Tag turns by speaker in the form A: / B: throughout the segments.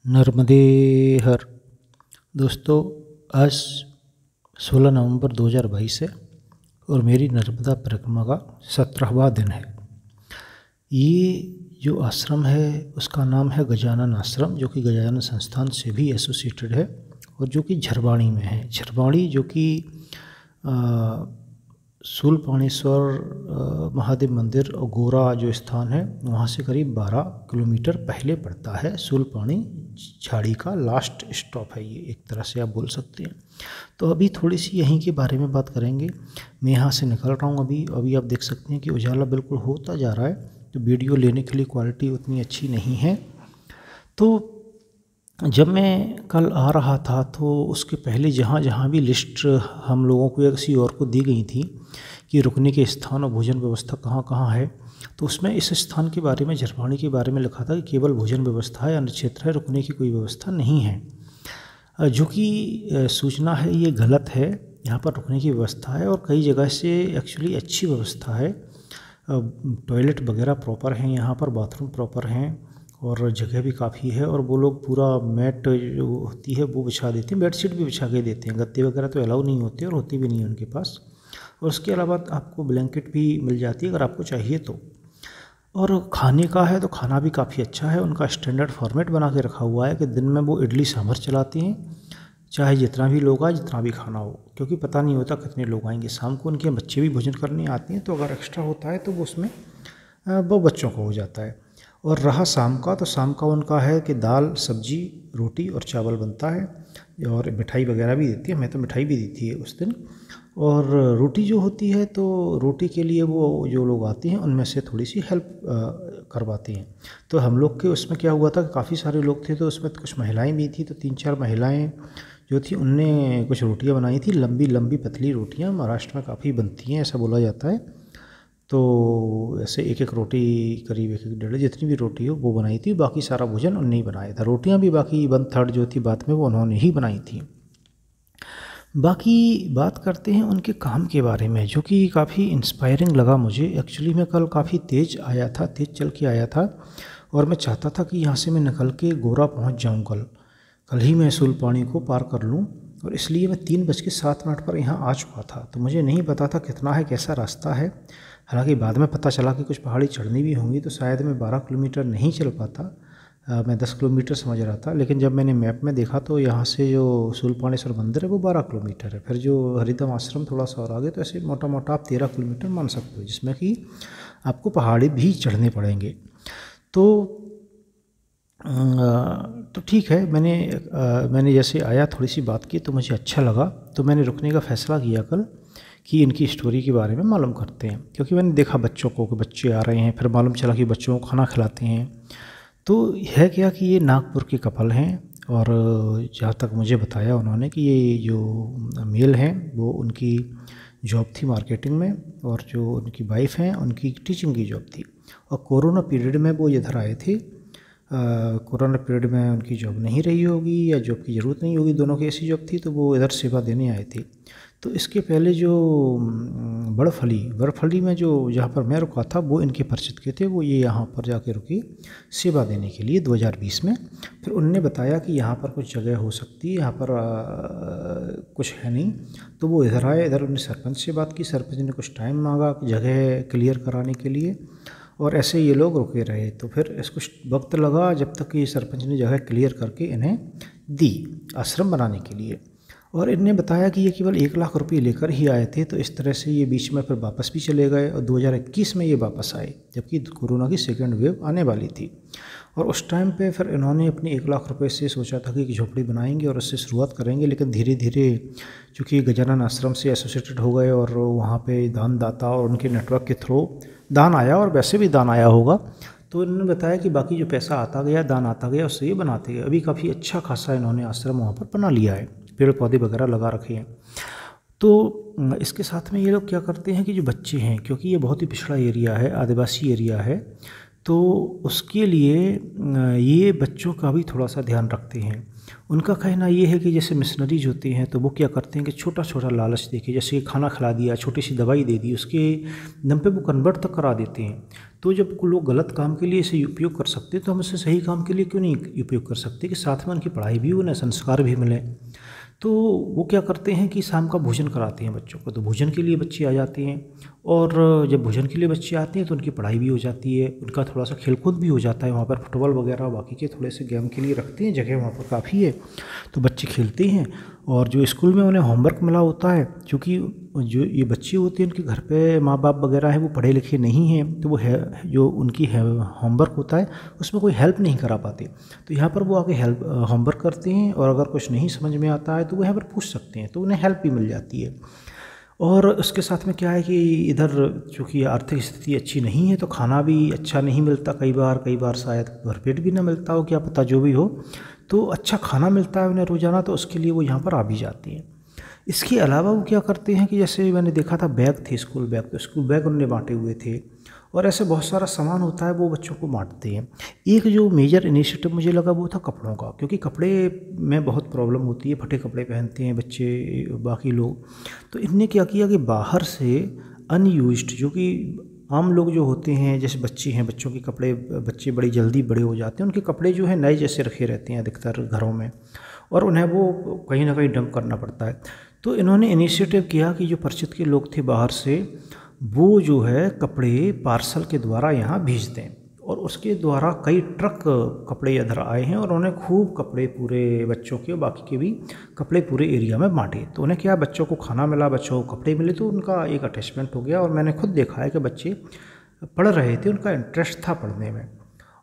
A: नर्मदे हर। दोस्तों, आज 16 नवंबर 2022 है और मेरी नर्मदा परिक्रमा का 17वां दिन है। ये जो आश्रम है उसका नाम है गजानन आश्रम, जो कि गजानन संस्थान से भी एसोसिएटेड है और जो कि झरवाणी में है। झरवाणी जो कि शूलपाणेश्वर महादेव मंदिर और गोरा जो स्थान है वहाँ से करीब 12 किलोमीटर पहले पड़ता है। शूलपाणी झाड़ी का लास्ट स्टॉप है ये, एक तरह से आप बोल सकते हैं। तो अभी थोड़ी सी यहीं के बारे में बात करेंगे। मैं यहाँ से निकल रहा हूँ अभी आप देख सकते हैं कि उजाला बिल्कुल होता जा रहा है, तो वीडियो लेने के लिए क्वालिटी उतनी अच्छी नहीं है। तो जब मैं कल आ रहा था तो उसके पहले जहाँ भी लिस्ट हम लोगों को या किसी और को दी गई थी कि रुकने के स्थान और भोजन व्यवस्था कहाँ कहाँ है, तो उसमें इस स्थान के बारे में, झरवाणी के बारे में लिखा था कि केवल भोजन व्यवस्था है, अन्य क्षेत्र है, रुकने की कोई व्यवस्था नहीं है। जो कि सूचना है ये गलत है। यहाँ पर रुकने की व्यवस्था है और कई जगह से एक्चुअली अच्छी व्यवस्था है। टॉयलेट वगैरह प्रॉपर हैं, यहाँ पर बाथरूम प्रॉपर हैं और जगह भी काफ़ी है। और वो लोग पूरा मैट जो होती है वो बिछा देते हैं, बेडशीट भी बिछा के देते हैं। गद्दे वगैरह तो अलाउ नहीं होते और होती भी नहीं है उनके पास। और उसके अलावा आपको ब्लैंकेट भी मिल जाती है अगर आपको चाहिए तो। और खाने का है तो खाना भी काफ़ी अच्छा है। उनका स्टैंडर्ड फॉर्मेट बना के रखा हुआ है कि दिन में वो इडली सांभर चलाते हैं, चाहे जितना भी लोग आए, जितना भी खाना हो, क्योंकि पता नहीं होता कितने लोग आएंगे। शाम को उनके बच्चे भी भोजन करने आते हैं, तो अगर एक्स्ट्रा होता है तो वो उसमें वो बच्चों को हो जाता है। और रहा शाम का, तो शाम का उनका है कि दाल सब्जी रोटी और चावल बनता है और मिठाई वगैरह भी देती है। हमें तो मिठाई भी दी थी उस दिन। और रोटी जो होती है तो रोटी के लिए वो जो लोग आते हैं उनमें से थोड़ी सी हेल्प करवाते हैं। तो हम लोग के उसमें क्या हुआ था कि काफ़ी सारे लोग थे, तो उसमें कुछ महिलाएं भी थी। तो 3-4 महिलाएं जो थी उनने कुछ रोटियां बनाई थी, लंबी लंबी पतली रोटियां। महाराष्ट्र में काफ़ी बनती हैं ऐसा बोला जाता है। तो ऐसे एक एक रोटी करीब 1-1 जितनी भी रोटी हो वो बनाई थी। बाकी सारा भोजन उन्होंने ही बनाया था। रोटियां भी बाकी 1/3 जो थी बाद में वो उन्होंने ही बनाई थी। बाकी बात करते हैं उनके काम के बारे में, जो कि काफ़ी इंस्पायरिंग लगा मुझे। एक्चुअली मैं कल काफ़ी तेज़ आया था, तेज़ चल के आया था और मैं चाहता था कि यहाँ से मैं निकल के गोरा पहुँच जाऊँ कल ही मैं शूलपाणी को पार कर लूँ। और इसलिए मैं 3:07 पर यहाँ आ चुका था। तो मुझे नहीं पता था कितना है, कैसा रास्ता है। हालांकि बाद में पता चला कि कुछ पहाड़ी चढ़नी भी होंगी, तो शायद मैं 12 किलोमीटर नहीं चल पाता। मैं 10 किलोमीटर समझ रहा था, लेकिन जब मैंने मैप में देखा तो यहाँ से जो शूलपाणेश्वर मंदिर है वो 12 किलोमीटर है। फिर जो हरिदम आश्रम थोड़ा सा और आगे, तो ऐसे मोटा मोटा आप 13 किलोमीटर मान सकते हो, जिसमें कि आपको पहाड़ी भी चढ़ने पड़ेंगे। तो ठीक है, मैंने जैसे आया थोड़ी सी बात की तो मुझे अच्छा लगा। तो मैंने रुकने का फ़ैसला किया कल कि इनकी स्टोरी के बारे में मालूम करते हैं, क्योंकि मैंने देखा बच्चों को कि बच्चे आ रहे हैं। फिर मालूम चला कि बच्चों को खाना खिलाते हैं। तो है क्या कि ये नागपुर के कपल हैं और जहाँ तक मुझे बताया उन्होंने कि ये जो मेल हैं वो उनकी जॉब थी मार्केटिंग में, और जो उनकी वाइफ हैं उनकी टीचिंग की जॉब थी। और कोरोना पीरियड में वो इधर आए थे। कोरोना पीरियड में उनकी जॉब नहीं रही होगी या जॉब की ज़रूरत नहीं होगी, दोनों की ऐसी जॉब थी, तो वो इधर सेवा देने आए थे। तो इसके पहले जो बर्फली में जो जहाँ पर मैं रुका था वो इनके परिचित के थे। वो ये यहाँ पर जाके रुके सेवा देने के लिए 2020 में। फिर उनने बताया कि यहाँ पर कुछ जगह हो सकती है, यहाँ पर कुछ है नहीं, तो वो इधर आए। इधर उन्होंने सरपंच से बात की, सरपंच ने कुछ टाइम मांगा जगह क्लियर कराने के लिए, और ऐसे ये लोग रुके रहे। तो फिर इसको वक्त लगा जब तक कि सरपंच ने जगह क्लियर करके इन्हें दी आश्रम बनाने के लिए। और इन्हें बताया कि ये केवल 1 लाख रुपये लेकर ही आए थे। तो इस तरह से ये बीच में फिर वापस भी चले गए और 2021 में ये वापस आए, जबकि कोरोना की सेकेंड वेव आने वाली थी। और उस टाइम पे फिर इन्होंने अपने 1 लाख रुपए से सोचा था कि झोपड़ी बनाएंगे और उससे शुरुआत करेंगे। लेकिन धीरे धीरे चूँकि गजानन आश्रम से एसोसिएटेड हो गए और वहाँ पे दानदाता और उनके नेटवर्क के थ्रू दान आया, और वैसे भी दान आया होगा, तो इन्होंने बताया कि बाकी जो पैसा आता गया, दान आता गया, उससे ये बनाते गए। अभी काफ़ी अच्छा खासा इन्होंने आश्रम वहाँ पर बना लिया है, पेड़ पौधे वगैरह लगा रखे हैं। तो इसके साथ में ये लोग क्या करते हैं कि जो बच्चे हैं, क्योंकि ये बहुत ही पिछड़ा एरिया है, आदिवासी एरिया है, तो उसके लिए ये बच्चों का भी थोड़ा सा ध्यान रखते हैं। उनका कहना ये है कि जैसे मिशनरीज होते हैं तो वो क्या करते हैं कि छोटा छोटा लालच देके, जैसे खाना खिला दिया, छोटी सी दवाई दे दी, उसके दम पे वो कन्वर्ट तक करा देते हैं। तो जब लोग गलत काम के लिए इसे उपयोग कर सकते तो हम इसे सही काम के लिए क्यों नहीं उपयोग कर सकते कि साथ में उनकी पढ़ाई भी हो, उन्हें संस्कार भी मिले। तो वो क्या करते हैं कि शाम का भोजन कराते हैं बच्चों को, तो भोजन के लिए बच्चे आ जाते हैं, और जब भोजन के लिए बच्चे आते हैं तो उनकी पढ़ाई भी हो जाती है, उनका थोड़ा सा खेलकूद भी हो जाता है। वहाँ पर फुटबॉल वगैरह बाकी के थोड़े से गेम के लिए रखते हैं, जगह वहाँ पर काफ़ी है, तो बच्चे खेलते हैं। और जो स्कूल में उन्हें होमवर्क मिला होता है, क्योंकि जो ये बच्चे होते हैं उनके घर पे माँ बाप वगैरह है वो पढ़े लिखे नहीं हैं, तो वो है जो उनकी होमवर्क होता है उसमें कोई हेल्प नहीं करा पाते, तो यहाँ पर वो आके हेल्प होमवर्क करते हैं, और अगर कुछ नहीं समझ में आता है तो वो यहाँ पर पूछ सकते हैं, तो उन्हें हेल्प भी मिल जाती है। और उसके साथ में क्या है कि इधर चूँकि आर्थिक स्थिति अच्छी नहीं है तो खाना भी अच्छा नहीं मिलता, कई बार शायद भरपेट भी ना मिलता हो, क्या पता, जो भी हो, तो अच्छा खाना मिलता है उन्हें रोज़ाना, तो उसके लिए वो यहाँ पर आ भी जाती हैं। इसके अलावा वो क्या करते हैं कि जैसे मैंने देखा था बैग थे, स्कूल बैग, तो स्कूल बैग उन्होंने बांटे हुए थे, और ऐसे बहुत सारा सामान होता है वो बच्चों को बांटते हैं। एक जो मेजर इनिशिएटिव मुझे लगा वो था कपड़ों का, क्योंकि कपड़े में बहुत प्रॉब्लम होती है, फटे कपड़े पहनते हैं बच्चे, बाकी लोग। तो इनने क्या किया कि बाहर से अनयूज्ड, जो कि आम लोग जो होते हैं जैसे बच्चे हैं, बच्चों के कपड़े, बच्चे बड़ी जल्दी बड़े हो जाते हैं, उनके कपड़े जो है नए जैसे रखे रहते हैं अधिकतर घरों में, और उन्हें वो कहीं ना कहीं डंप करना पड़ता है। तो इन्होंने इनिशिएटिव किया कि जो परिचित के लोग थे बाहर से, वो जो है कपड़े पार्सल के द्वारा यहाँ भेज दें, और उसके द्वारा कई ट्रक कपड़े इधर आए हैं, और उन्हें खूब कपड़े पूरे बच्चों के, बाकी के भी कपड़े पूरे एरिया में बांटे। तो उन्हें क्या, बच्चों को खाना मिला, बच्चों को कपड़े मिले, तो उनका एक अटैचमेंट हो गया। और मैंने खुद देखा है कि बच्चे पढ़ रहे थे, उनका इंटरेस्ट था पढ़ने में,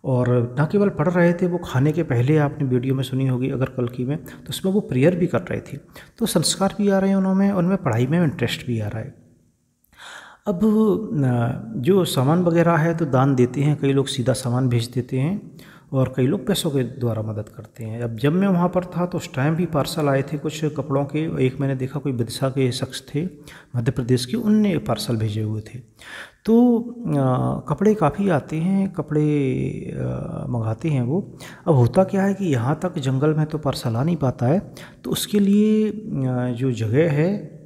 A: और ना केवल पढ़ रहे थे, वो खाने के पहले आपने वीडियो में सुनी होगी अगर कल की में, तो उसमें वो प्रेयर भी कर रहे थे। तो संस्कार भी आ रहे हैं उनमें, उनमें पढ़ाई में इंटरेस्ट भी आ रहा है। अब जो सामान वगैरह है तो दान देते हैं, कई लोग सीधा सामान भेज देते हैं, और कई लोग पैसों के द्वारा मदद करते हैं। अब जब मैं वहाँ पर था तो उस टाइम भी पार्सल आए थे कुछ कपड़ों के, एक मैंने देखा कोई विदिशा के शख्स थे मध्य प्रदेश के, उनने पार्सल भेजे हुए थे। तो कपड़े काफ़ी आते हैं, कपड़े मंगाते हैं वो। अब होता क्या है कि यहाँ तक जंगल में तो पार्सल आ नहीं पाता है, तो उसके लिए जो जगह है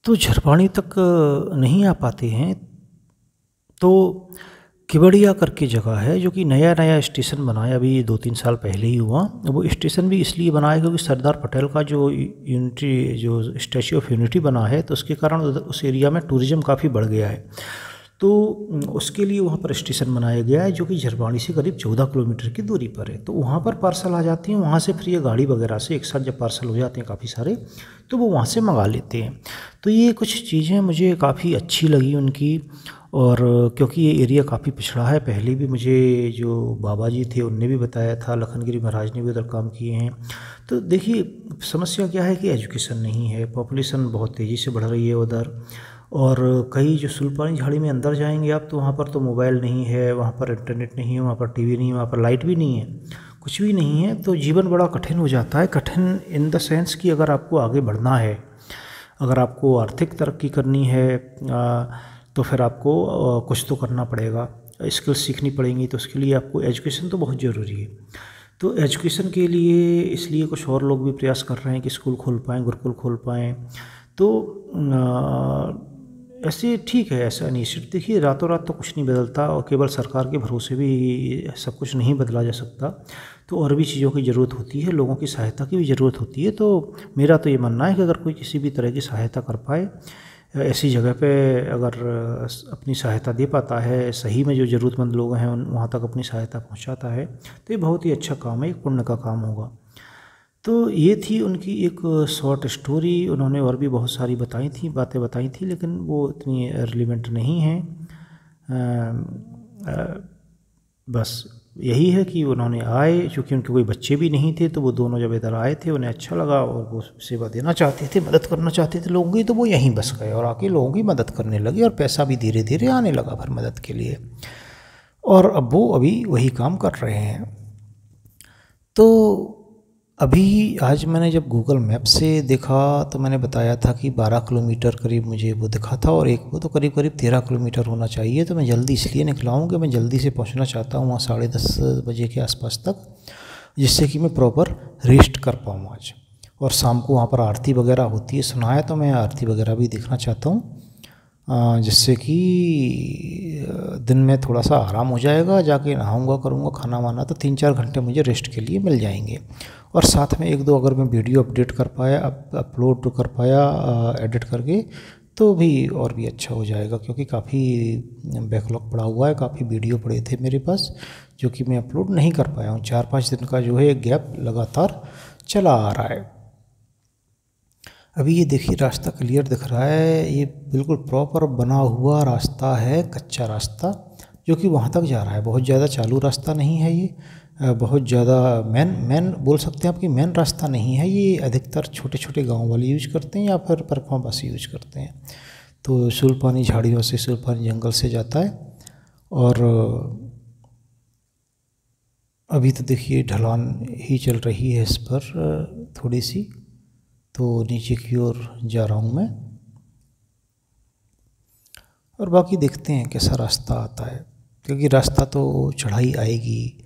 A: तो झरवाणी तक नहीं आ पाते हैं। तो केवड़िया करके जगह है, जो कि नया स्टेशन बनाया, अभी 2-3 साल पहले ही हुआ। वो स्टेशन भी इसलिए बनाया क्योंकि सरदार पटेल का जो यूनिटी, जो स्टैच्यू ऑफ यूनिटी बना है, तो उसके कारण उस एरिया में टूरिज़्म काफ़ी बढ़ गया है। तो उसके लिए वहाँ पर स्टेशन बनाया गया है, जो कि झरवाणी से करीब 14 किलोमीटर की दूरी पर है। तो वहाँ पर पार्सल आ जाते हैं, वहाँ से फिर ये गाड़ी वगैरह से एक साथ जब पार्सल हो जाते हैं काफ़ी सारे, तो वो वहाँ से मंगा लेते हैं। तो ये कुछ चीज़ें मुझे काफ़ी अच्छी लगी उनकी, और क्योंकि ये एरिया काफ़ी पिछड़ा है, पहले भी मुझे जो बाबा जी थे उनने भी बताया था, लखनगिरी महाराज ने भी उधर काम किए हैं। तो देखिए समस्या क्या है कि एजुकेशन नहीं है, पॉपुलेशन बहुत तेज़ी से बढ़ रही है उधर, और कई जो सुल्पानी झाड़ी में अंदर जाएंगे आप तो वहाँ पर तो मोबाइल नहीं है, वहाँ पर इंटरनेट नहीं है, वहाँ पर टीवी नहीं है, वहाँ पर लाइट भी नहीं है, कुछ भी नहीं है। तो जीवन बड़ा कठिन हो जाता है, कठिन इन द सेंस कि अगर आपको आगे बढ़ना है, अगर आपको आर्थिक तरक्की करनी है, तो फिर आपको कुछ तो करना पड़ेगा, स्किल्स सीखनी पड़ेंगी, तो उसके लिए आपको एजुकेशन तो बहुत ज़रूरी है। तो एजुकेशन के लिए इसलिए कुछ और लोग भी प्रयास कर रहे हैं कि स्कूल खोल पाएँ, गुरुकुल खोल पाएँ। तो ऐसे ठीक है, ऐसा इनिशिएटिव, देखिए रातों रात तो कुछ नहीं बदलता, और केवल सरकार के भरोसे भी सब कुछ नहीं बदला जा सकता। तो और भी चीज़ों की ज़रूरत होती है, लोगों की सहायता की भी ज़रूरत होती है। तो मेरा तो ये मानना है कि अगर कोई किसी भी तरह की सहायता कर पाए, ऐसी जगह पे अगर अपनी सहायता दे पाता है, सही में जो ज़रूरतमंद लोग हैं वहाँ तक अपनी सहायता पहुँचाता है, तो ये बहुत ही अच्छा काम है, एक पुण्य का काम होगा। तो ये थी उनकी एक शॉर्ट स्टोरी। उन्होंने और भी बहुत सारी बातें बताई थी, लेकिन वो इतनी रिलेवेंट नहीं है। बस यही है कि उन्होंने आए, चूँकि उनके कोई बच्चे भी नहीं थे, तो वो दोनों जब इधर आए थे उन्हें अच्छा लगा, और वो सेवा देना चाहते थे, मदद करना चाहते थे लोगों की, तो वो यहीं बस गए और आके लोगों की मदद करने लगे, और पैसा भी धीरे धीरे आने लगा फिर मदद के लिए, और अब वो अभी वही काम कर रहे हैं। तो अभी आज मैंने जब गूगल मैप से देखा तो मैंने बताया था कि 12 किलोमीटर करीब मुझे वो दिखा था, और एक वो तो करीब 13 किलोमीटर होना चाहिए। तो मैं जल्दी इसलिए निकला हूँ कि मैं जल्दी से पहुँचना चाहता हूँ वहाँ 10:30 बजे के आसपास तक, जिससे कि मैं प्रॉपर रेस्ट कर पाऊँ आज। और शाम को वहाँ पर आरती वगैरह होती है, सुना है, तो मैं आरती वगैरह भी देखना चाहता हूँ। जिससे कि दिन में थोड़ा सा आराम हो जाएगा, जाके नहाऊंगा करूँगा खाना वाना, तो 3-4 घंटे मुझे रेस्ट के लिए मिल जाएंगे। और साथ में 1-2 अगर मैं वीडियो अपडेट कर पाया, अपलोड कर पाया एडिट करके, तो भी और भी अच्छा हो जाएगा, क्योंकि काफ़ी बैकलॉग पड़ा हुआ है, काफ़ी वीडियो पड़े थे मेरे पास जो कि मैं अपलोड नहीं कर पाया हूँ। 4-5 दिन का जो है गैप लगातार चला आ रहा है। अभी ये देखिए रास्ता क्लियर दिख रहा है, ये बिल्कुल प्रॉपर बना हुआ रास्ता है, कच्चा रास्ता जो कि वहाँ तक जा रहा है। बहुत ज़्यादा चालू रास्ता नहीं है ये, बहुत ज़्यादा मेन बोल सकते हैं आपकी मेन रास्ता नहीं है ये। अधिकतर छोटे छोटे गांव वाले यूज करते हैं या फिर परखवासी यूज करते हैं। तो सुलपानी झाड़ियों से, सुलपानी जंगल से जाता है। और अभी तो देखिए ढलान ही चल रही है इस पर थोड़ी सी, तो नीचे की ओर जा रहा हूँ मैं, और बाकी देखते हैं कैसा रास्ता आता है, क्योंकि रास्ता तो चढ़ाई आएगी,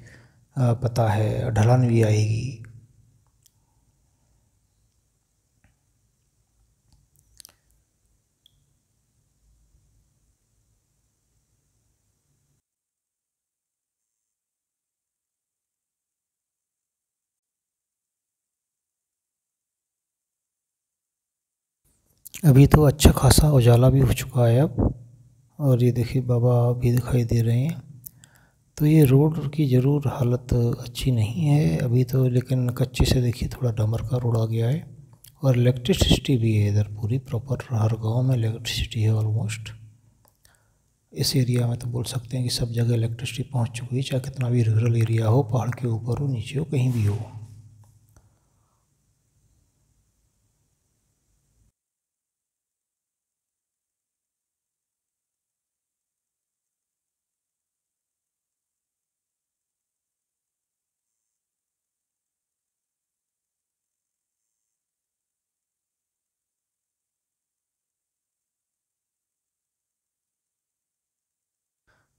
A: पता है, ढलान भी आएगी। अभी तो अच्छा खासा उजाला भी हो चुका है अब, और ये देखिए बाबा भी दिखाई दे रहे हैं। तो ये रोड की ज़रूर हालत अच्छी नहीं है अभी तो, लेकिन कच्चे से देखिए थोड़ा डामर का रोड आ गया है। और इलेक्ट्रिसिटी भी है इधर पूरी प्रॉपर, हर गांव में इलेक्ट्रिसिटी है ऑलमोस्ट। इस एरिया में तो बोल सकते हैं कि सब जगह इलेक्ट्रिसिटी पहुंच चुकी है, चाहे कितना भी रूरल एरिया हो, पहाड़ के ऊपर हो, नीचे हो, कहीं भी हो।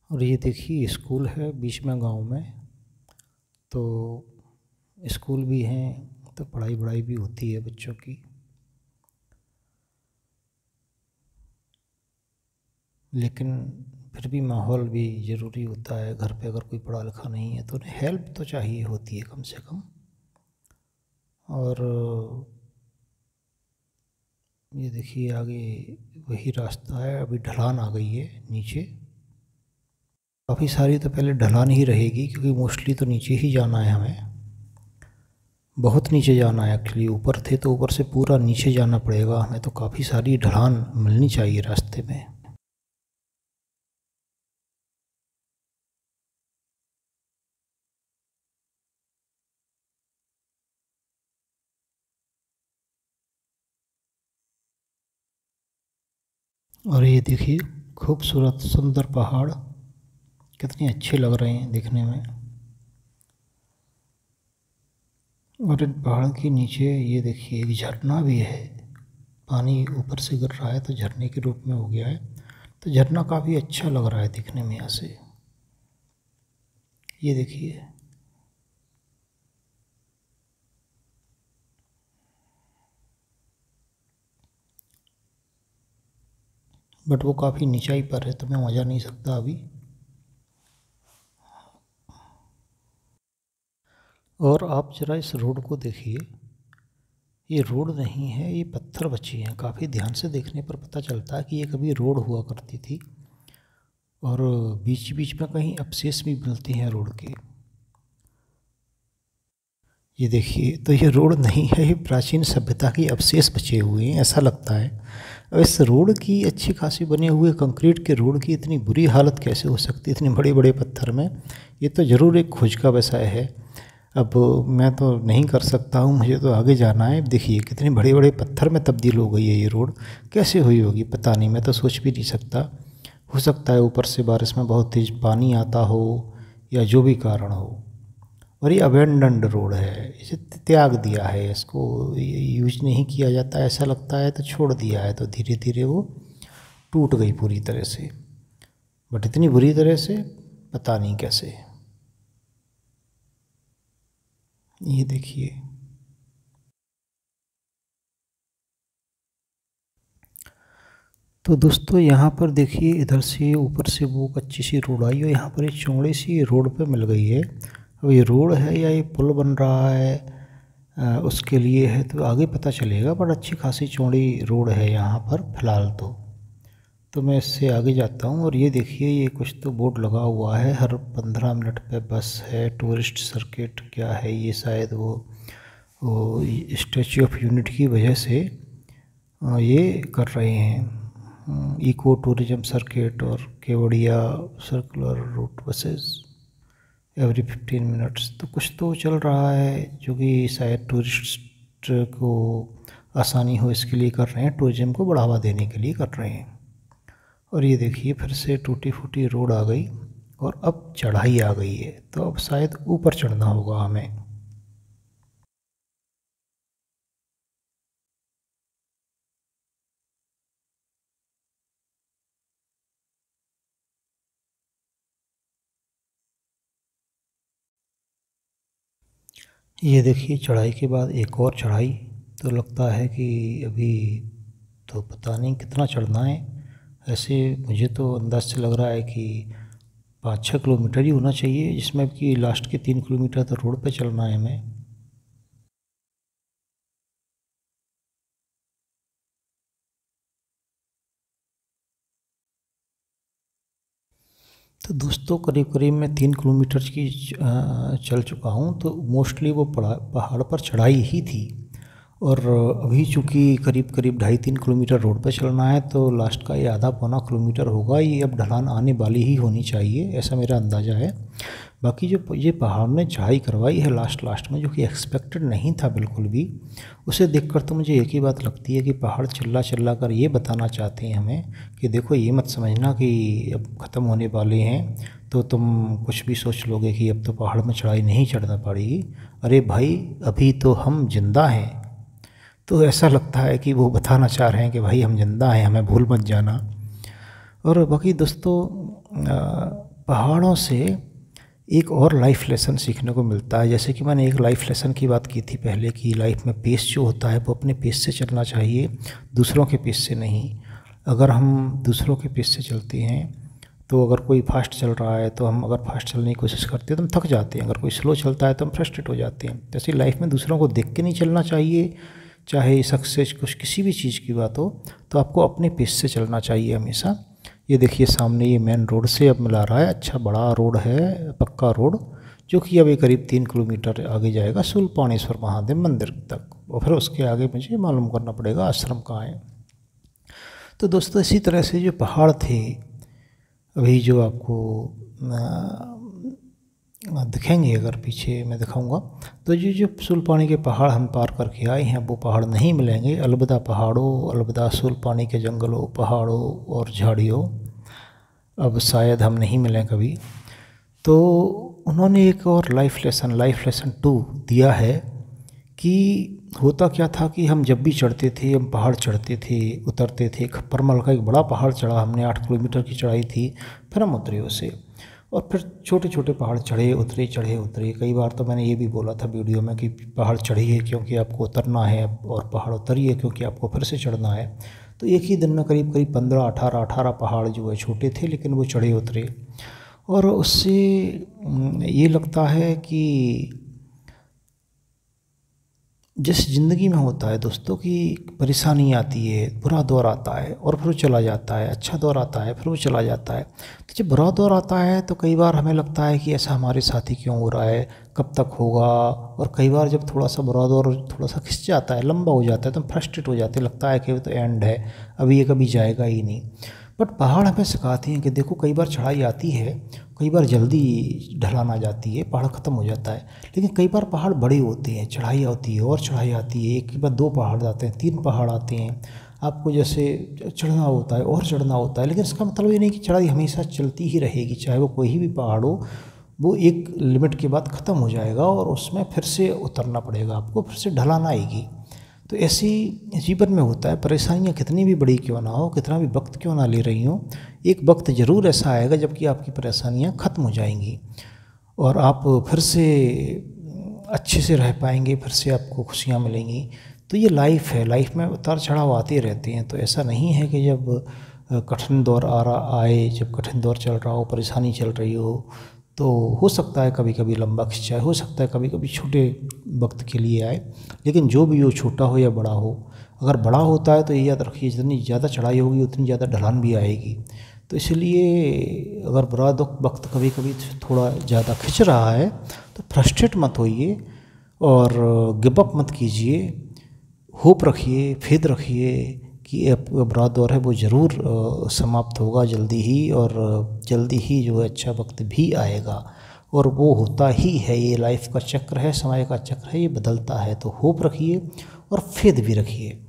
A: और ये देखिए स्कूल है बीच में गांव में, तो स्कूल भी हैं, तो पढ़ाई वढ़ाई भी होती है बच्चों की। लेकिन फिर भी माहौल भी ज़रूरी होता है, घर पे अगर कोई पढ़ा लिखा नहीं है तो उन्हें हेल्प तो चाहिए होती है कम से कम। और ये देखिए आगे वही रास्ता है, अभी ढलान आ गई है नीचे। काफ़ी सारी तो पहले ढलान ही रहेगी, क्योंकि मोस्टली तो नीचे ही जाना है हमें, बहुत नीचे जाना है एक्चुअली। ऊपर थे तो ऊपर से पूरा नीचे जाना पड़ेगा हमें, तो काफ़ी सारी ढलान मिलनी चाहिए रास्ते में। और ये देखिए खूबसूरत सुंदर पहाड़ कितने अच्छे लग रहे हैं देखने में। और इन पहाड़ के नीचे ये देखिए एक झरना भी है, पानी ऊपर से गिर रहा है तो झरने के रूप में हो गया है। तो झरना काफ़ी अच्छा लग रहा है दिखने में यहाँ से, ये देखिए। बट वो काफ़ी नीचाई पर है तो मैं वहाँ जा नहीं सकता अभी। और आप ज़रा इस रोड को देखिए, ये रोड नहीं है, ये पत्थर बची हैं। काफ़ी ध्यान से देखने पर पता चलता है कि ये कभी रोड हुआ करती थी, और बीच बीच में कहीं अवशेष भी मिलते हैं रोड के। ये देखिए, तो ये रोड नहीं है, ये प्राचीन सभ्यता के अवशेष बचे हुए हैं ऐसा लगता है। अब इस रोड की अच्छी खासी बने हुए कंक्रीट के रोड की इतनी बुरी हालत कैसे हो सकती है इतने बड़े बड़े पत्थर में, ये तो ज़रूर एक खोज का विषय है। अब मैं तो नहीं कर सकता हूँ, मुझे तो आगे जाना है। देखिए कितने बड़े बड़े पत्थर में तब्दील हो गई है ये रोड, कैसे हुई होगी पता नहीं, मैं तो सोच भी नहीं सकता। हो सकता है ऊपर से बारिश में बहुत तेज़ पानी आता हो, या जो भी कारण हो। और ये अबेंडन्ड रोड है, इसे त्याग दिया है, इसको यूज नहीं किया जाता ऐसा लगता है, तो छोड़ दिया है, तो धीरे धीरे वो टूट गई पूरी तरह से। बट इतनी बुरी तरह से पता नहीं कैसे। ये देखिए, तो दोस्तों यहाँ पर देखिए, इधर से ऊपर से वो कच्ची सी रोड आई और यहाँ पर एक चौड़ी सी रोड पे मिल गई है। अब ये रोड है या ये पुल बन रहा है उसके लिए है तो आगे पता चलेगा, बट अच्छी खासी चौड़ी रोड है यहाँ पर फ़िलहाल तो मैं इससे आगे जाता हूँ। और ये देखिए, ये कुछ तो बोर्ड लगा हुआ है, हर 15 मिनट पे बस है, टूरिस्ट सर्किट क्या है ये, शायद वो स्टैचू ऑफ यूनिटी की वजह से ये कर रहे हैं, इको टूरिज्म सर्किट और Kevadia circular route buses every 15 minutes. तो कुछ तो चल रहा है जो कि शायद टूरिस्ट को आसानी हो इसके लिए कर रहे हैं, टूरिज्म को बढ़ावा देने के लिए कर रहे हैं। और ये देखिए, फिर से टूटी फूटी रोड आ गई और अब चढ़ाई आ गई है, तो अब शायद ऊपर चढ़ना होगा हमें। ये देखिए, चढ़ाई के बाद एक और चढ़ाई, तो लगता है कि अभी तो पता नहीं कितना चढ़ना है। ऐसे मुझे तो अंदाज से लग रहा है कि 5-6 किलोमीटर ही होना चाहिए, जिसमें कि लास्ट के 3 किलोमीटर तो रोड पे चलना है हमें। तो दोस्तों करीब करीब मैं 3 किलोमीटर की चल चुका हूँ। तो मोस्टली वो पहाड़ पर चढ़ाई ही थी। और अभी चूँकि करीब करीब 2.5-3 किलोमीटर रोड पर चलना है, तो लास्ट का ये आधा पौना किलोमीटर होगा, ये अब ढलान आने वाली ही होनी चाहिए, ऐसा मेरा अंदाज़ा है। बाकी जो ये पहाड़ ने चढ़ाई करवाई है लास्ट में, जो कि एक्सपेक्टेड नहीं था बिल्कुल भी, उसे देखकर तो मुझे एक ही बात लगती है कि पहाड़ चिल्ला कर ये बताना चाहते हैं हमें कि देखो, ये मत समझना कि अब ख़त्म होने वाले हैं तो तुम कुछ भी सोच लोगे कि अब तो पहाड़ में चढ़ाई नहीं चढ़ना पड़ेगी। अरे भाई, अभी तो हम जिंदा हैं। तो ऐसा लगता है कि वो बताना चाह रहे हैं कि भाई हम जिंदा हैं, हमें भूल मत जाना। और बाकी दोस्तों, पहाड़ों से एक और लाइफ लेसन सीखने को मिलता है। जैसे कि मैंने एक लाइफ लेसन की बात की थी पहले, कि लाइफ में पेस जो होता है वो अपने पेस से चलना चाहिए, दूसरों के पेस से नहीं। अगर हम दूसरों के पेस से चलते हैं तो अगर कोई फास्ट चल रहा है तो हम अगर फास्ट चलने की कोशिश करते हैं तो हम थक जाते हैं, अगर कोई स्लो चलता है तो हम फ्रस्ट्रेट हो जाते हैं। जैसे लाइफ में दूसरों को देख के नहीं चलना चाहिए, चाहे सक्सेस कुछ किसी भी चीज़ की बात हो, तो आपको अपने पेस से चलना चाहिए हमेशा। ये देखिए, सामने ये मेन रोड से अब मिला रहा है, अच्छा बड़ा रोड है, पक्का रोड, जो कि अभी करीब 3 किलोमीटर आगे जाएगा शूलपाणेश्वर महादेव मंदिर तक, और फिर उसके आगे मुझे मालूम करना पड़ेगा आश्रम कहाँ है। तो दोस्तों, इसी तरह से जो पहाड़ थे अभी जो आपको दिखेंगे, अगर पीछे मैं दिखाऊंगा, तो जो शूलपाणी के पहाड़ हम पार करके आए हैं वो पहाड़ नहीं मिलेंगे। अलविदा पहाड़ों, अलविदा शूलपाणी के जंगलों, पहाड़ों और झाड़ियों, अब शायद हम नहीं मिलें कभी। तो उन्होंने एक और लाइफ लेसन 2 दिया है कि होता क्या था कि हम जब भी चढ़ते थे, हम पहाड़ चढ़ते थे, उतरते थे। खप्परमल का एक बड़ा पहाड़ चढ़ा हमने, 8 किलोमीटर की चढ़ाई थी, फिर हम उतरे उसे, और फिर छोटे छोटे पहाड़ चढ़े उतरे चढ़े उतरे। कई बार तो मैंने ये भी बोला था वीडियो में कि पहाड़ चढ़िए क्योंकि आपको उतरना है, और पहाड़ उतरिए क्योंकि आपको फिर से चढ़ना है। तो एक ही दिन में करीब करीब 15-18 पहाड़ जो है छोटे थे, लेकिन वो चढ़े उतरे। और उससे ये लगता है कि जिस ज़िंदगी में होता है दोस्तों कि परेशानी आती है, बुरा दौर आता है और फिर वो चला जाता है, अच्छा दौर आता है फिर वो चला जाता है। तो जब बुरा दौर आता है तो कई बार हमें लगता है कि ऐसा हमारे साथ ही क्यों हो रहा है, कब तक होगा। और कई बार जब थोड़ा सा बुरा दौर थोड़ा सा खिंच जाता है, लंबा हो जाता है, तो हम फ्रस्ट्रेट हो जाते हैं, लगता है कि वो तो एंड है, अभी ये कभी जाएगा ही नहीं। बट पहाड़ हमें सिखाती हैं कि देखो, कई बार चढ़ाई आती है, कई बार जल्दी ढलान आ जाती है, पहाड़ ख़त्म हो जाता है, लेकिन कई बार पहाड़ बड़े होते हैं, चढ़ाई होती है और चढ़ाई आती है, एक के बाद 2 पहाड़ आते हैं, 3 पहाड़ आते हैं, आपको जैसे चढ़ना होता है और चढ़ना होता है। लेकिन इसका मतलब ये नहीं कि चढ़ाई हमेशा चलती ही रहेगी, चाहे वो कोई भी पहाड़ हो, वो एक लिमिट के बाद ख़त्म हो जाएगा और उसमें फिर से उतरना पड़ेगा आपको, फिर से ढलान आएगी। तो ऐसी जीवन में होता है, परेशानियाँ कितनी भी बड़ी क्यों ना हो, कितना भी वक्त क्यों ना ले रही हो, एक वक्त ज़रूर ऐसा आएगा जबकि आपकी परेशानियाँ ख़त्म हो जाएंगी और आप फिर से अच्छे से रह पाएंगे, फिर से आपको खुशियाँ मिलेंगी। तो ये लाइफ है, लाइफ में उतार चढ़ाव आते रहते हैं। तो ऐसा नहीं है कि जब कठिन दौर आए, जब कठिन दौर चल रहा हो, परेशानी चल रही हो, तो हो सकता है कभी कभी लंबा खिंचाए, हो सकता है कभी कभी छोटे वक्त के लिए आए। लेकिन जो भी हो, छोटा हो या बड़ा हो, अगर बड़ा होता है तो ये याद रखिए जितनी ज़्यादा चढ़ाई होगी उतनी ज़्यादा ढलान भी आएगी। तो इसलिए अगर बुरा वक्त कभी कभी थोड़ा ज़्यादा खिंच रहा है तो फ्रस्ट्रेट मत होइए और गिव अप मत कीजिए। होप रखिए, फेथ रखिए कि ये बुरा दौर है वो ज़रूर समाप्त होगा जल्दी ही, और जल्दी ही जो है अच्छा वक्त भी आएगा, और वो होता ही है। ये लाइफ का चक्र है, समय का चक्र है, ये बदलता है। तो होप रखिए और फेथ भी रखिए।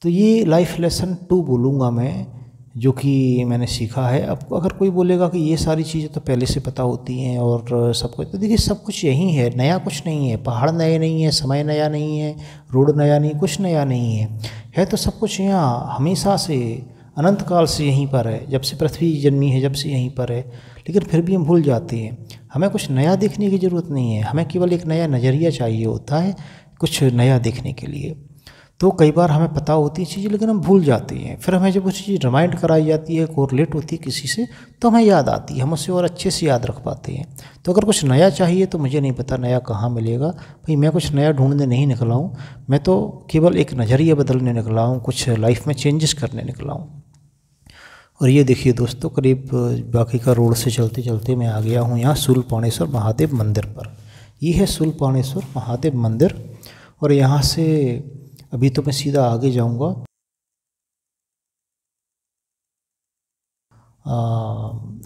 A: तो ये लाइफ लेसन 2 बोलूँगा मैं, जो कि मैंने सीखा है। अब अगर कोई बोलेगा कि ये सारी चीज़ें तो पहले से पता होती हैं और सब कुछ, तो देखिए सब कुछ यही है, नया कुछ नहीं है। पहाड़ नए नहीं है, समय नया नहीं है, रोड नया नहीं, कुछ नया नहीं है तो सब कुछ यहाँ हमेशा से, अनंत काल से यहीं पर है। जब से पृथ्वी जन्मी है जब से यहीं पर है। लेकिन फिर भी हम भूल जाते हैं। हमें कुछ नया देखने की ज़रूरत नहीं है, हमें केवल एक नया नज़रिया चाहिए होता है कुछ नया देखने के लिए। तो कई बार हमें पता होती है चीज़ें लेकिन हम भूल जाते हैं। फिर हमें जब वो चीज़ रिमाइंड कराई जाती है, कोरिलेट होती है किसी से, तो हमें याद आती है, हम उसे और अच्छे से याद रख पाते हैं। तो अगर कुछ नया चाहिए तो मुझे नहीं पता नया कहाँ मिलेगा भाई। मैं कुछ नया ढूंढने नहीं निकला हूँ, मैं तो केवल एक नज़रिया बदलने निकला हूँ, कुछ लाइफ में चेंजेस करने निकला हूँ। और ये देखिए दोस्तों, करीब बाकी का रोड से चलते चलते मैं आ गया हूँ यहाँ शूलपाणेश्वर महादेव मंदिर पर। ये है शूलपाणेश्वर महादेव मंदिर, और यहाँ से अभी तो मैं सीधा आगे जाऊँगा।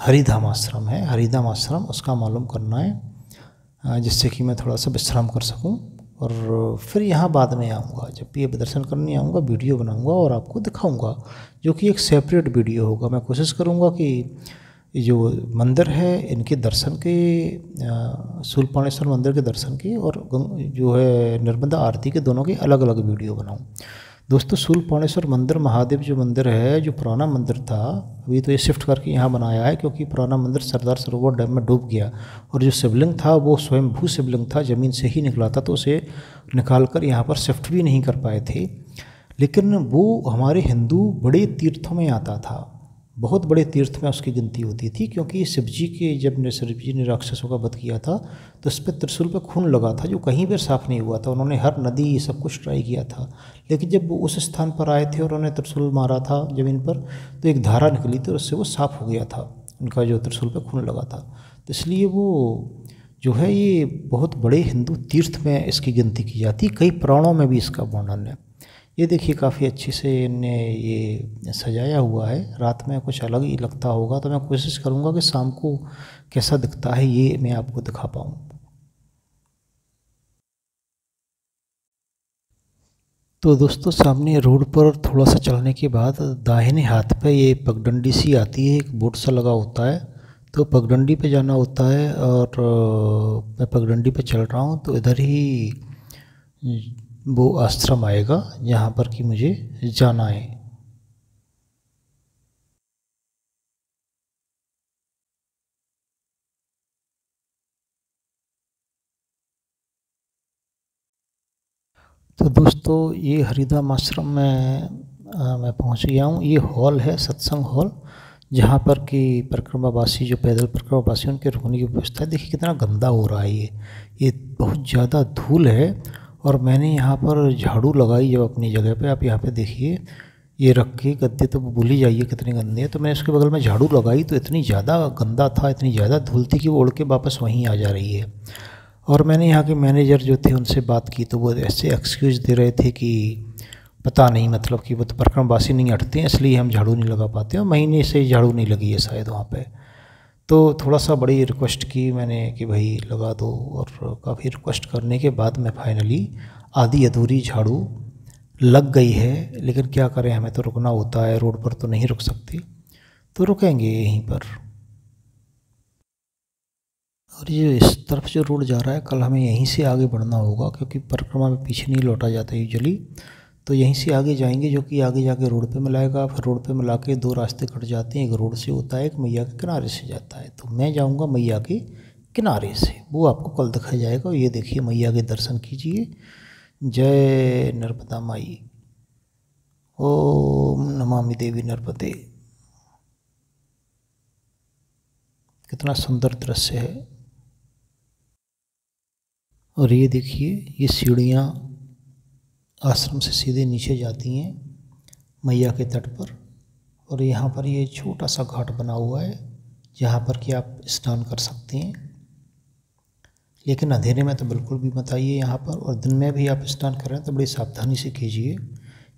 A: हरिधाम आश्रम है, हरिधाम आश्रम उसका मालूम करना है, जिससे कि मैं थोड़ा सा विश्राम कर सकूं। और फिर यहाँ बाद में आऊँगा, जब भी ये दर्शन करने आऊँगा वीडियो बनाऊँगा और आपको दिखाऊँगा, जो कि एक सेपरेट वीडियो होगा। मैं कोशिश करूँगा कि जो मंदिर है इनके दर्शन के, शूलपाणेश्वर मंदिर के दर्शन के और जो है नर्मदा आरती के, दोनों के अलग अलग वीडियो बनाऊँ। दोस्तों शूलपाणेश्वर मंदिर महादेव जो मंदिर है, जो पुराना मंदिर था, अभी तो ये शिफ्ट करके यहाँ बनाया है, क्योंकि पुराना मंदिर सरदार सरोवर डैम में डूब गया। और जो शिवलिंग था वो स्वयंभू शिवलिंग था, ज़मीन से ही निकला था, तो उसे निकाल कर यहाँ पर शिफ्ट भी नहीं कर पाए थे। लेकिन वो हमारे हिंदू बड़े तीर्थों में आता था, बहुत बड़े तीर्थ में उसकी गिनती होती थी। क्योंकि शिव जी के, जब शिव जी ने राक्षसों का वध किया था तो उस पर त्रिशूल पर खून लगा था, जो कहीं पर साफ़ नहीं हुआ था। उन्होंने हर नदी सब कुछ ट्राई किया था, लेकिन जब वो उस स्थान पर आए थे और उन्होंने त्रिशूल मारा था ज़मीन पर, तो एक धारा निकली थी और उससे वो साफ़ हो गया था, उनका जो त्रिशूल पर खून लगा था। तो इसलिए वो जो है ये बहुत बड़े हिंदू तीर्थ में इसकी गिनती की जाती है। कई पुराणों में भी इसका वर्णन है। ये देखिए काफ़ी अच्छे से इनने ये सजाया हुआ है। रात में कुछ अलग ही लगता होगा, तो मैं कोशिश करूँगा कि शाम को कैसा दिखता है ये मैं आपको दिखा पाऊँ। तो दोस्तों सामने रोड पर थोड़ा सा चलने के बाद दाहिने हाथ पे ये पगडंडी सी आती है, एक बोर्ड सा लगा होता है, तो पगडंडी पे जाना होता है। और मैं पगडंडी पे चल रहा हूँ, तो इधर ही वो आश्रम आएगा जहाँ पर कि मुझे जाना है। तो दोस्तों ये हरिधाम आश्रम में मैं पहुँच गया हूँ। ये हॉल है, सत्संग हॉल, जहाँ पर कि परिक्रमावासी, जो पैदल परिक्रमावासी, उनके रुकने की व्यवस्था है। देखिए कितना गंदा हो रहा है ये बहुत ज़्यादा धूल है। और मैंने यहाँ पर झाड़ू लगाई जब अपनी जगह पे, आप यहाँ पे देखिए ये रख के गद्दे, तो भूल ही जाइए कितने गंदे हैं। तो मैंने उसके बगल में झाड़ू लगाई तो इतनी ज़्यादा गंदा था, इतनी ज़्यादा धूल थी कि वो उड़ के वापस वहीं आ जा रही है। और मैंने यहाँ के मैनेजर जो थे उनसे बात की, तो वो ऐसे एक्सक्यूज़ दे रहे थे कि पता नहीं, मतलब कि वो तो परिक्रमावासी नहीं हटते हैं इसलिए हम झाड़ू नहीं लगा पाते हैं, महीने से झाड़ू नहीं लगी है शायद वहाँ पे। तो थोड़ा सा बड़ी रिक्वेस्ट की मैंने कि भाई लगा दो, और काफ़ी रिक्वेस्ट करने के बाद मैं फाइनली आधी अधूरी झाड़ू लग गई है। लेकिन क्या करें, हमें तो रुकना होता है, रोड पर तो नहीं रुक सकते, तो रुकेंगे यहीं पर। और ये इस तरफ जो रोड जा रहा है, कल हमें यहीं से आगे बढ़ना होगा, क्योंकि परिक्रमा में पीछे नहीं लौटा जाता यूजुअली। तो यहीं से आगे जाएंगे, जो कि आगे जाके रोड पे मिलाएगा। फिर रोड पे मिला के 2 रास्ते कट जाते हैं, एक रोड से होता है, एक मैया के किनारे से जाता है। तो मैं जाऊंगा मैया के किनारे से, वो आपको कल दिखाया जाएगा। ये देखिए मैया के दर्शन कीजिए, जय नर्मदा माई। ओम नमामि देवी नर्मदे। कितना सुंदर दृश्य है। और ये देखिए, ये सीढ़ियाँ आश्रम से सीधे नीचे जाती हैं मैया के तट पर। और यहाँ पर ये छोटा सा घाट बना हुआ है जहाँ पर कि आप स्नान कर सकते हैं। लेकिन अंधेरे में तो बिल्कुल भी मत आइए यहाँ पर, और दिन में भी आप स्नान करें तो बड़ी सावधानी से कीजिए,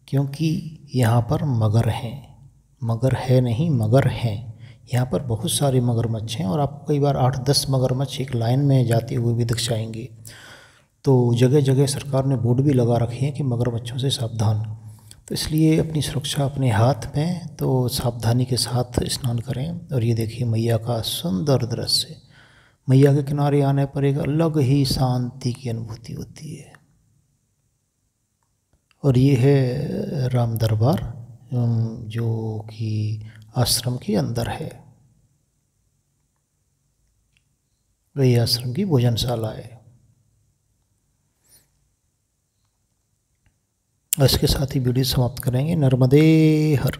A: क्योंकि यहाँ पर मगर हैं। मगर है नहीं, मगर हैं। यहाँ पर बहुत सारे मगरमच्छ हैं और आपको कई बार 8-10 मगरमच्छ एक लाइन में जाते हुए भी दिख जाएंगे। तो जगह जगह सरकार ने बोर्ड भी लगा रखे हैं कि मगरमच्छों से सावधान। तो इसलिए अपनी सुरक्षा अपने हाथ में, तो सावधानी के साथ स्नान करें। और ये देखिए मैया का सुंदर दृश्य। मैया के किनारे आने पर एक अलग ही शांति की अनुभूति होती है। और ये है राम दरबार, जो कि आश्रम के अंदर है। वही आश्रम की भोजनशाला है। इसके साथ ही वीडियो समाप्त करेंगे। नर्मदे हर।